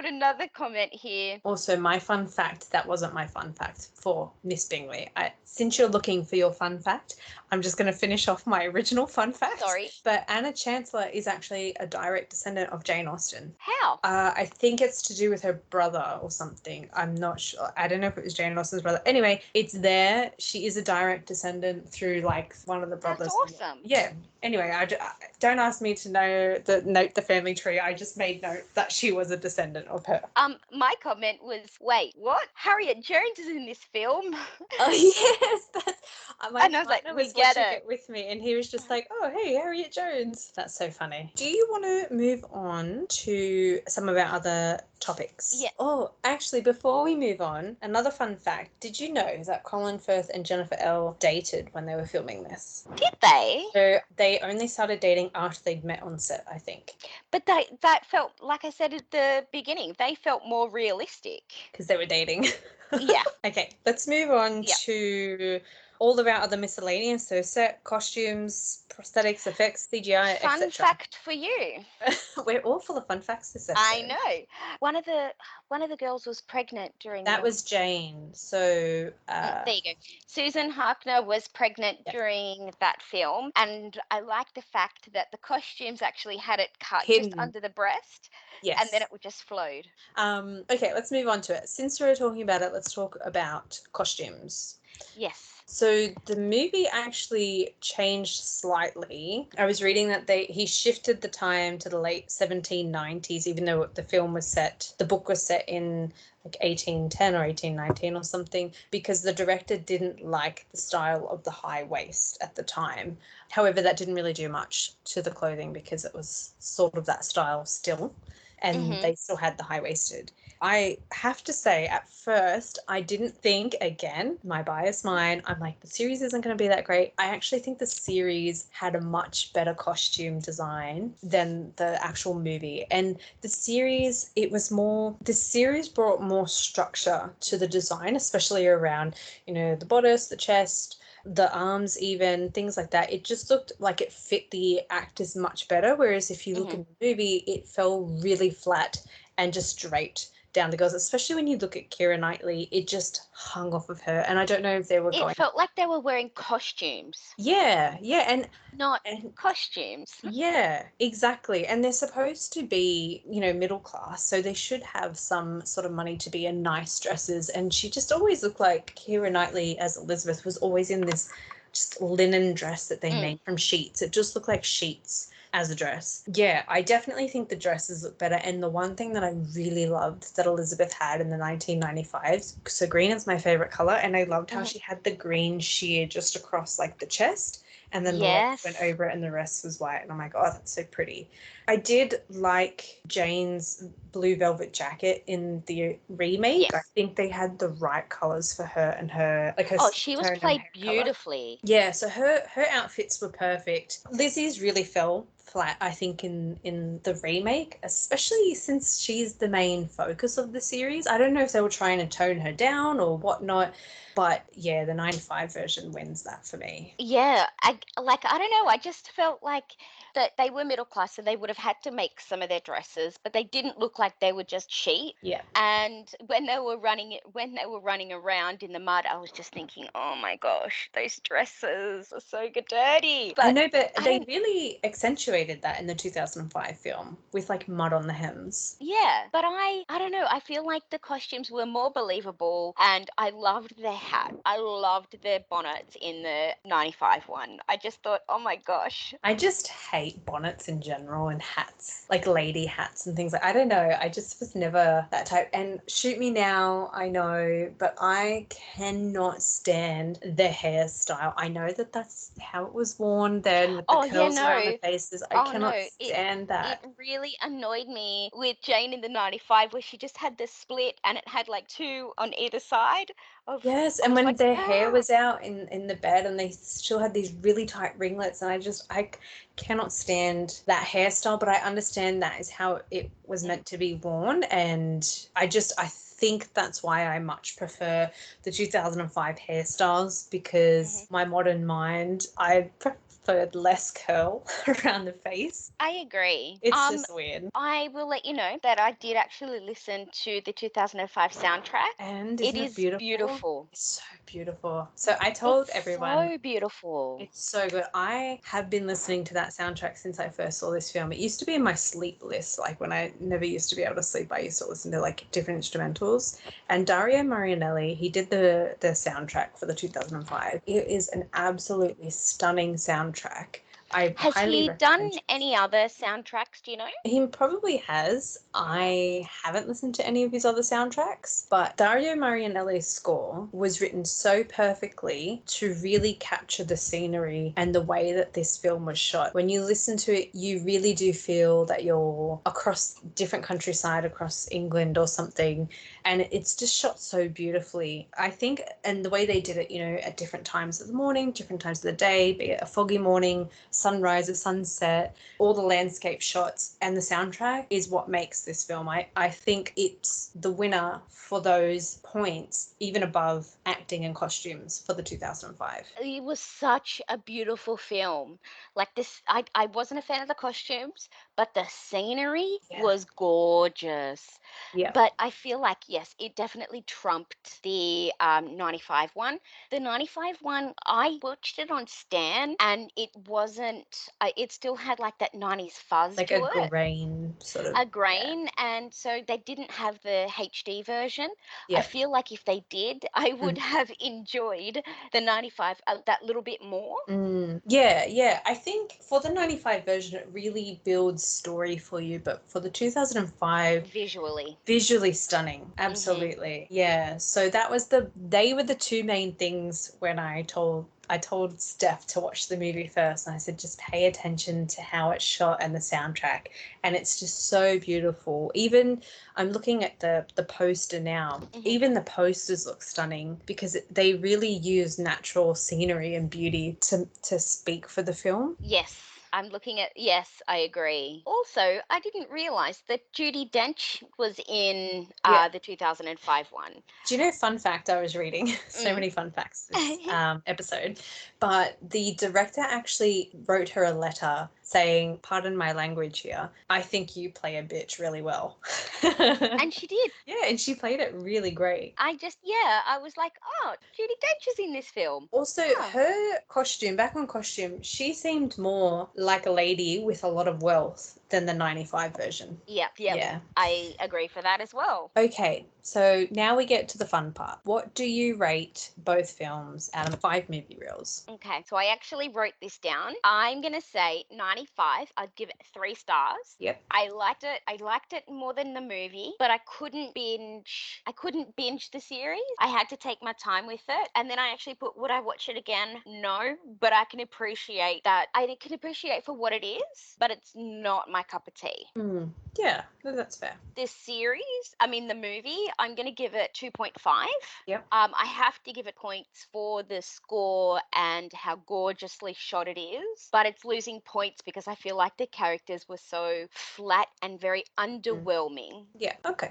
another comment here. Also, my fun fact, that wasn't my fun fact for Miss Bingley. Since you're looking for your fun fact, I'm just going to finish off my original fun fact. Sorry. But Anna Chancellor is actually a direct descendant of Jane Austen. How? I think it's to do with her brother or something. I'm not sure. I don't know if it was Jane Austen's brother. Anyway, it's there. She is a direct descendant through like one of the brothers. That's awesome. Yeah. Anyway, don't ask me to note the family tree. I just made note that she was a descendant of her. My comment was, wait, what? Harriet Jones is in this film. Oh yes, my and I was like, partner we was get watching it with me, and he was just like, "Oh, hey, Harriet Jones." That's so funny. Do you want to move on to some of our other topics? Yeah. Oh, actually, before we move on, another fun fact. Did you know that Colin Firth and Jennifer L dated when they were filming this? Did they? So they only started dating after they'd met on set, I think. But that felt, like I said at the beginning, they felt more realistic. Because they were dating. Yeah. Okay, let's move on to all of our other miscellaneous. So set, costumes, prosthetics, effects, CGI, etc. Fun fact for you. We're all full of fun facts this episode. I know. One of the girls was pregnant during that was Jane. So there you go. Susan Harkner was pregnant during that film, and I like the fact that the costumes actually had it cut just under the breast. Yes. And then it would just flowed. Okay, let's move on to it. Since we're talking about it, let's talk about costumes. Yes. So the movie actually changed slightly. I was reading that he shifted the time to the late 1790s, even though the book was set in like 1810 or 1819 or something, because the director didn't like the style of the high waist at the time. However, that didn't really do much to the clothing because it was sort of that style still, and they still had the high-waisted. I have to say, at first, I didn't think, again, my biased mind, I'm like, the series isn't going to be that great. I actually think the series had a much better costume design than the actual movie. And the series brought more structure to the design, especially around, the bodice, the chest, the arms, even things like that. It just looked like it fit the actors much better, whereas if you look in the movie, it fell really flat and just straight down the girls, especially when you look at Keira Knightley. It just hung off of her, and I don't know if it felt like they were wearing costumes. Yeah, and not costumes. Yeah, exactly. And they're supposed to be, middle class, so they should have some sort of money to be in nice dresses. And she just always looked like Keira Knightley as Elizabeth was always in this just linen dress that they made from sheets. It just looked like sheets as a dress. Yeah, I definitely think the dresses look better. And the one thing that I really loved that Elizabeth had in the 1995s, so green is my favorite color, and I loved how she had the green sheer just across like the chest, and then the legs went over it and the rest was white. And I'm like, oh, that's so pretty. I did like Jane's blue velvet jacket in the remake. Yes. I think they had the right colors for her and her, she was played beautifully. Color. Yeah, so her outfits were perfect. Lizzie's really fell flat, I think, in the remake, especially since she's the main focus of the series. I don't know if they were trying to tone her down or whatnot, but yeah, the 95 version wins that for me. Yeah, I don't know, I just felt like that they were middle class, so they would have had to make some of their dresses, but they didn't look like they were just cheap. Yeah. And when they were running around in the mud, I was just thinking, oh my gosh, those dresses are so dirty. But I know, but they really accentuated that in the 2005 film with like mud on the hems. Yeah, but I don't know, I feel like the costumes were more believable, and I loved their hat. I loved their bonnets in the 95 one. I just thought, oh my gosh. I just hate bonnets in general and hats, like lady hats and things. I don't know. I just was never that type. And shoot me now, I know, but I cannot stand the hairstyle. I know that that's how it was worn then with the curls around the faces because I Oh cannot no, stand it that. really annoyed me with Jane in the 95 where she just had the split and it had like two on either side of Yes, I and was when like, their hair ah. was out in the bed and they still had these really tight ringlets, and I cannot stand that hairstyle, but I understand that is how it was Mm, meant to be worn, and I think that's why I much prefer the 2005 hairstyles, mhm. because my modern mind, I preferred less curl around the face. I agree. It's just weird. I will let you know that I did actually listen to the 2005 soundtrack. And It isn't it is beautiful? beautiful. It's so beautiful. So I It's told everyone so beautiful. it's so good. I have been listening to that soundtrack since I first saw this film. It used to be in my sleep list, like when I never used to be able to sleep, I used to listen to like different instrumentals. And Dario Marianelli, he did the soundtrack for the 2005. It is an absolutely stunning soundtrack. I Has highly he done recommend you any listen. other soundtracks, do you know? He probably has. Uh, I haven't listened to any of his other soundtracks, but Dario Marianelli's score was written so perfectly to really capture the scenery and the way that this film was shot. When you listen to it, you really do feel that you're across different countryside, across England or something, and it's just shot so beautifully. I think, and the way they did it, at different times of the morning, different times of the day, be it a foggy morning, sunrise, a sunset, all the landscape shots and the soundtrack is what makes this film. I think it's the winner for those points, even above acting and costumes for the 2005. it was such a beautiful film. Like this, I wasn't a fan of the costumes, but the scenery Yeah. was gorgeous. Yeah. But I feel like, yes, it definitely trumped the 95 one. The 95 one, I watched it on Stan and it wasn't, it still had like that 90s fuzz Like a to it, grain sort of. a Yeah. grain. And so they didn't have the HD version. I Yeah. feel like if they did, I would Mm. have enjoyed the 95 that little bit more. Yeah, yeah. I think for the 95 version, it really builds story for you, but for the 2005, Visually. visually stunning. Hmm. Absolutely. Yeah. So they were the two main things when I told Steph to watch the movie first, and I said just pay attention to how it's shot and the soundtrack, and it's just so beautiful. Even I'm looking at the poster now. Hmm. Even the posters look stunning because they really use natural scenery and beauty to speak for the film. Yes, I'm looking at. Yes, I agree. Also, I didn't realize that Judy Dench was in Yeah. the 2005 one. Do you know, fun fact I was reading? So Mm. many fun facts this episode. But the director actually wrote her a letter saying, pardon my language here, I think you play a bitch really well. And she did. Yeah, and she played it really great. Yeah, I was like, oh, Judy Dench is in this film. Also, Huh. her costume, back on costume, she seemed more like a lady with a lot of wealth than the 95 version. Yep, yep. Yeah. I agree for that as well. Okay, so now we get to the fun part. What do you rate both films out of 5 movie reels? Okay, so I actually wrote this down. I'm going to say 95. I'd give it 3 stars. Yep. I liked it. I liked it more than the movie, but I couldn't binge. I couldn't binge the series. I had to take my time with it. And then I actually put, would I watch it again? No, but I can appreciate that. I can appreciate for what it is, but it's not my cup of tea. Yeah, that's fair. This series, I mean the movie, I'm going to give it 2.5. Yep. I have to give it points for the score and how gorgeously shot it is, but it's losing points because I feel like the characters were so flat and very underwhelming. Yeah, okay.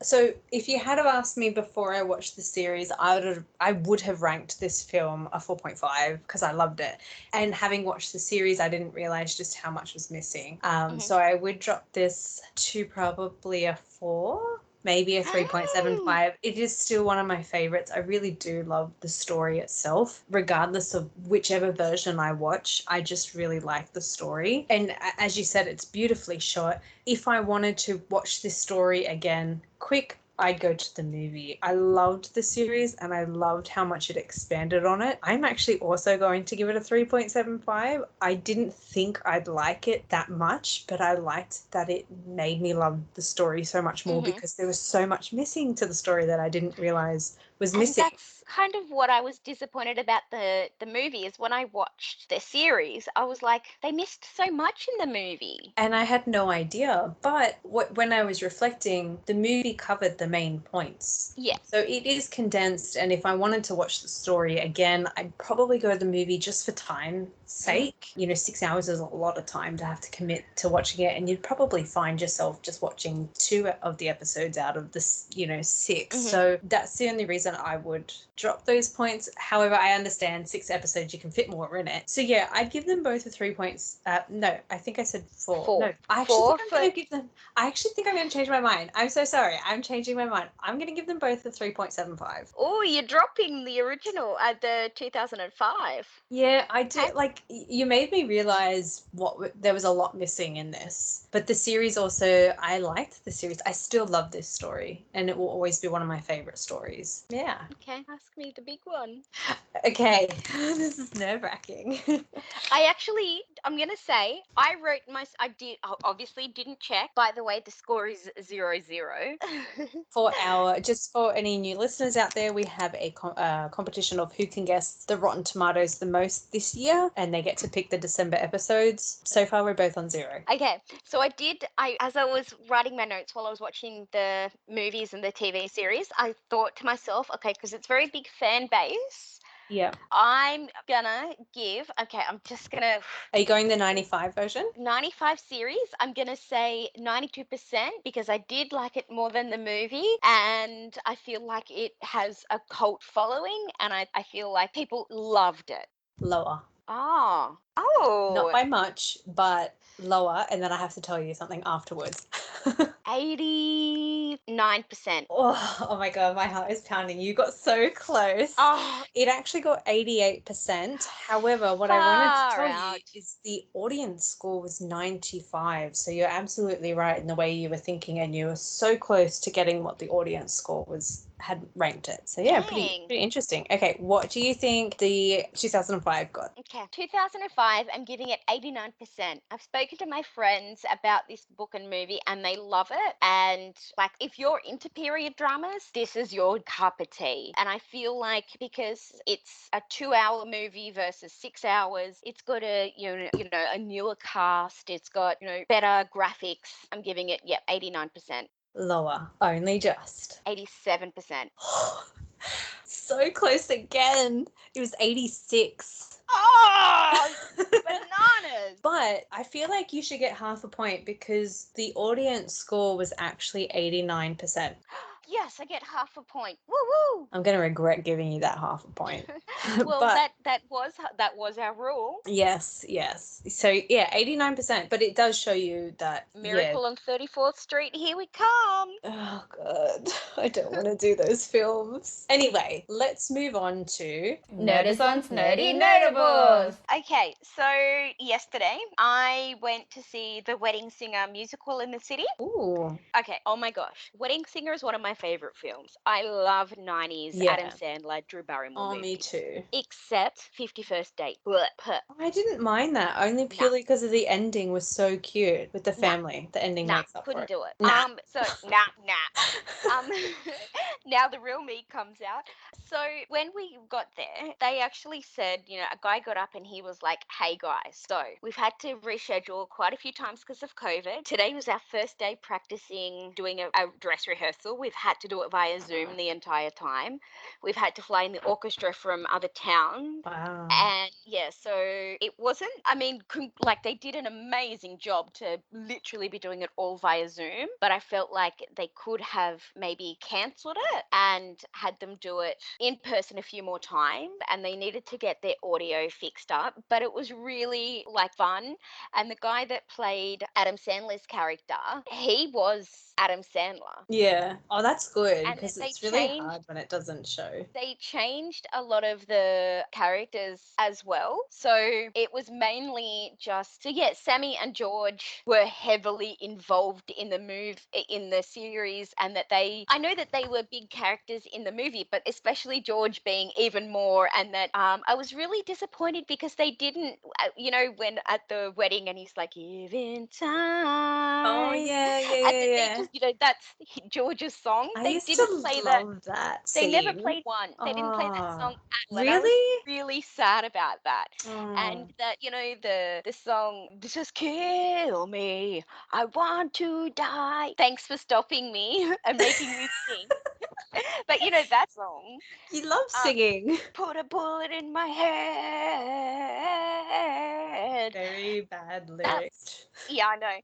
So if you had have asked me before I watched the series, I would have ranked this film a 4.5 because I loved it. And having watched the series, I didn't realize just how much was missing. Hmm. So I would drop this to probably a 4, maybe a 3.75. It is still one of my favorites. I really do love the story itself. Regardless of whichever version I watch, I just really like the story. And as you said, it's beautifully shot. If I wanted to watch this story again, quick I'd go to the movie. I loved the series and I loved how much it expanded on it. I'm actually also going to give it a 3.75. I didn't think I'd like it that much, but I liked that it made me love the story so much more because there was so much missing to the story that I didn't realize was missing. And that's kind of what I was disappointed about the movie is when I watched the series, I was like, they missed so much in the movie. And I had no idea. But when I was reflecting, the movie covered the main points. Yeah. So it is condensed. And if I wanted to watch the story again, I'd probably go to the movie just for time's sake. 6 hours is a lot of time to have to commit to watching it. And you'd probably find yourself just watching 2 of the episodes out of the, 6. So that's the only reason I would drop those points. However, I understand 6 episodes, you can fit more in it. So yeah, I'd give them both a 3 points. No, I think I said 4. No, I actually think I'm going to change my mind. I'm so sorry. I'm changing my mind. I'm going to give them both a 3.75. Oh, you're dropping the original at the 2005. Yeah, I do. Okay. Like, you made me realize there was a lot missing in this. But the series also, I liked the series. I still love this story, and it will always be one of my favorite stories. Yeah. Okay, ask me the big one. Okay, this is nerve-wracking. I'm going to say, I obviously didn't check. By the way, the score is 0-0. Just for any new listeners out there, we have a competition of who can guess the Rotten Tomatoes the most this year, and they get to pick the December episodes. So far, we're both on 0. Okay, so as I was writing my notes while I was watching the movies and the TV series, I thought to myself, okay, because it's very big fan base. Yeah. I'm gonna give, Are you going the 95 version? 95 series, I'm gonna say 92% because I did like it more than the movie and I feel like it has a cult following and I feel like people loved it. Lower. Oh. Not by much, but lower, and then I have to tell you something afterwards. 89%. Oh my god, my heart is pounding. You got so close. Oh, it actually got 88%. However, what I wanted to tell you is the audience score was 95. So you're absolutely right in the way you were thinking, and you were so close to getting what the audience score had ranked it. So yeah, pretty interesting. Okay, what do you think the 2005 got? Okay, 2005, I'm giving it 89%. I've spoken to my friends about this book and movie and they love it. And like, if you're into period dramas, this is your cup of tea. And I feel like because it's a 2-hour movie versus 6 hours, it's got a newer cast. It's got better graphics. I'm giving it 89%. Lower, only just 87%. So close again. It was 86. Oh, bananas. But I feel like you should get half a point because the audience score was actually 89%. Yes, I get half a point. Woo woo! I'm going to regret giving you that half a point. Well, but that was our rule. Yes. So yeah, 89%. But it does show you that Miracle on 34th Street, here we come. Oh god, I don't want to do those films. Anyway, let's move on to Nerdazon's Nerdy Notables. Okay, so yesterday I went to see The Wedding Singer musical in the city. Ooh. Okay, oh my gosh. Wedding Singer is one of my favorite films. I love 90s Adam Sandler, Drew Barrymore movies. Me too. Except 51st Date. Blech. I didn't mind that, only purely because of the ending was so cute with the family. The ending makes up for it. Couldn't do it. Nah. Now the real me comes out. So when we got there, they actually said, a guy got up and he was like, hey guys, so we've had to reschedule quite a few times because of COVID. Today was our first day practicing doing a dress rehearsal. We've had to do it via Zoom the entire time. We've had to fly in the orchestra from other towns. Wow. And so it wasn't, they did an amazing job to literally be doing it all via Zoom, but I felt like they could have maybe cancelled it and had them do it in person a few more times, and they needed to get their audio fixed up, but it was really fun. And the guy that played Adam Sandler's character, he was Adam Sandler. Yeah. Oh, that's good And because they it's really changed hard when it doesn't show. they changed a lot of the characters as well. So it was mainly just so yeah, Sammy and George were heavily involved in the series, and that I know that they were big characters in the movie, but especially George being even more. And that I was really disappointed because they didn't, when at the wedding and he's like, "Even Oh time," yeah, yeah, and yeah, then they yeah. just, that's George's song. I They used didn't to play that. love that They never scene. played one. They didn't play that Oh, song at all, and I was really? really sad about that. And Oh. that, the song "Just Kill Me, I Want to Die." Thanks for stopping me and making me sing. But that song. You love Um, singing. Put a bullet in my head. Very bad That's lyrics. yeah, I know.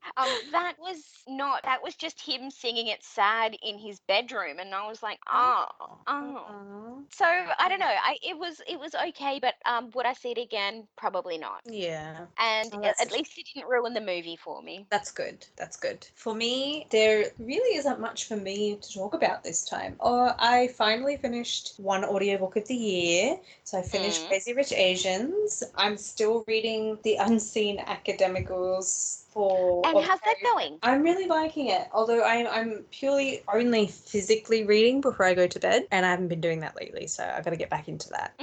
That was just him singing it sad in his bedroom, and I was like, Oh. oh, oh. Oh. So I don't know. It was okay, but would I see it again? Probably not. Yeah. And Oh, at least it didn't ruin the movie for me. that's good. That's good. For me, there really isn't much for me to talk about this time. I finally finished one audiobook of the year. So I finished Mm. Crazy Rich Asians. I'm still reading The Unseen Academicals for And how's that Ontario. going? I'm really liking it, although I'm purely only physically reading before I go to bed, and I haven't been doing that lately, so I've got to get back into that.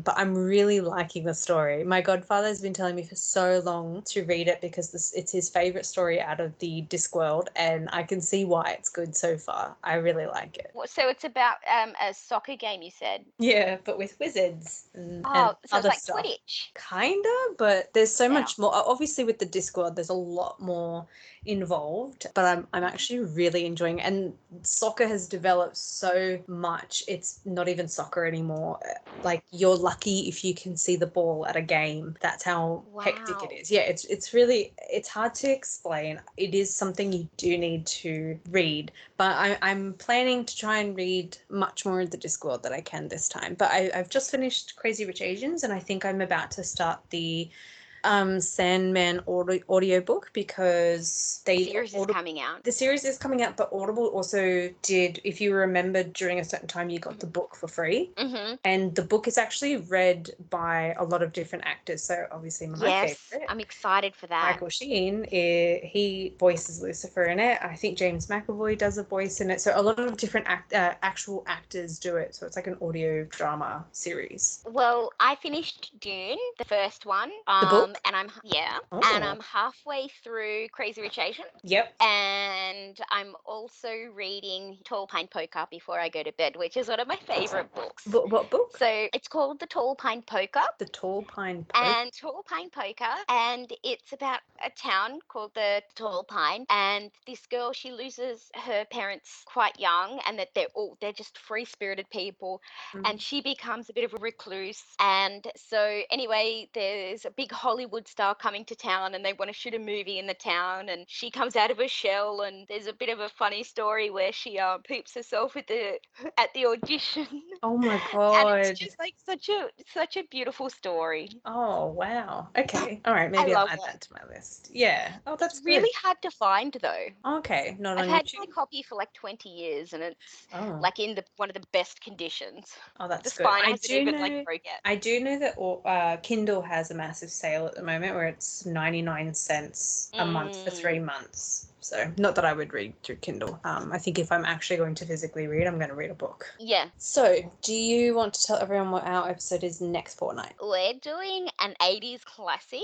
But I'm really liking the story. My godfather's been telling me for so long to read it because it's his favorite story out of the Discworld, and I can see why it's good so far. I really like it. So it's about a soccer game, you said. Yeah, but with wizards and Oh, so it's other like stuff. Quidditch. Kinda, but there's so Yeah. much more. Obviously, with the Discworld, there's a lot more involved, but I'm actually really enjoying it. And soccer has developed so much. It's not even soccer anymore. Like, you're lucky if you can see the ball at a game. That's how hectic it Wow. is. Yeah, it's really it's hard to explain. It is something you do need to read, but I'm planning to try and read much more of the Discworld that I can this time. But I've just finished Crazy Rich Asians, and I think I'm about to start the Sandman audiobook because The series is coming out. the series is coming out, but Audible also did, if you remember, during a certain time you got the book for free. Mm-hmm. And the book is actually read by a lot of different actors. So obviously my Yes, favorite, I'm excited for that. Michael Sheen, he voices Lucifer in it. I think James McAvoy does a voice in it. So a lot of different actual actors do it. So it's like an audio drama series. Well, I finished Dune, the first one. The book? And I'm and Oh. I'm halfway through Crazy Rich Asians. Yep. And I'm also reading Tall Pine Poker before I go to bed, which is one of my favorite books. What book? So it's called The Tall Pine Poker. The Tall Pine Poker. And Tall Pine Poker, and it's about a town called the Tall Pine, and this girl, she loses her parents quite young, and that they're just free spirited people, and she becomes a bit of a recluse. And so anyway, there's a big Hollywood star coming to town, and they want to shoot a movie in the town, and she comes out of her shell, and there's a bit of a funny story where she poops herself at the audition. Oh my And god. it's just like such a beautiful story. Oh wow. Okay. All right. I Maybe I'll love add it. that to my list. Yeah. Oh, that's It's really good. hard to find though. Okay. Not I've on had my YouTube. copy for like 20 years, and it's Oh. like in one of the best conditions. Oh, The that's good. spine I hasn't do even know. like broke yet. I do know that Kindle has a massive sale at the moment where it's 99 cents a month for 3 months. So not that I would read through Kindle. I think if I'm actually going to physically read, I'm going to read a book. Yeah. So, do you want to tell everyone what our episode is next fortnight? We're doing an 80s classic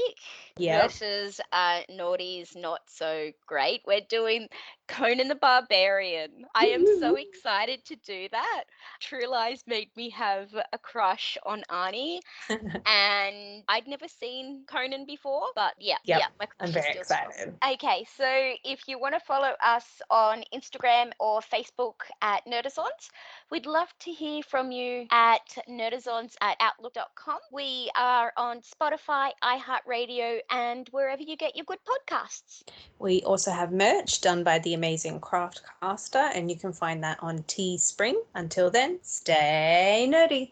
versus noughties not so great. We're doing Conan the Barbarian. I am so excited to do that. True Lies made me have a crush on Arnie, and I'd never seen Conan before, but yeah, my crush I'm is very still strong. excited. Okay, so if you want to follow us on Instagram or Facebook at Nerdazons, we'd love to hear from you at nerdazons@outlook.com. We are on Spotify, iHeartRadio, and wherever you get your good podcasts. We also have merch done by the amazing Craftcaster, and you can find that on Teespring. Until then, stay nerdy.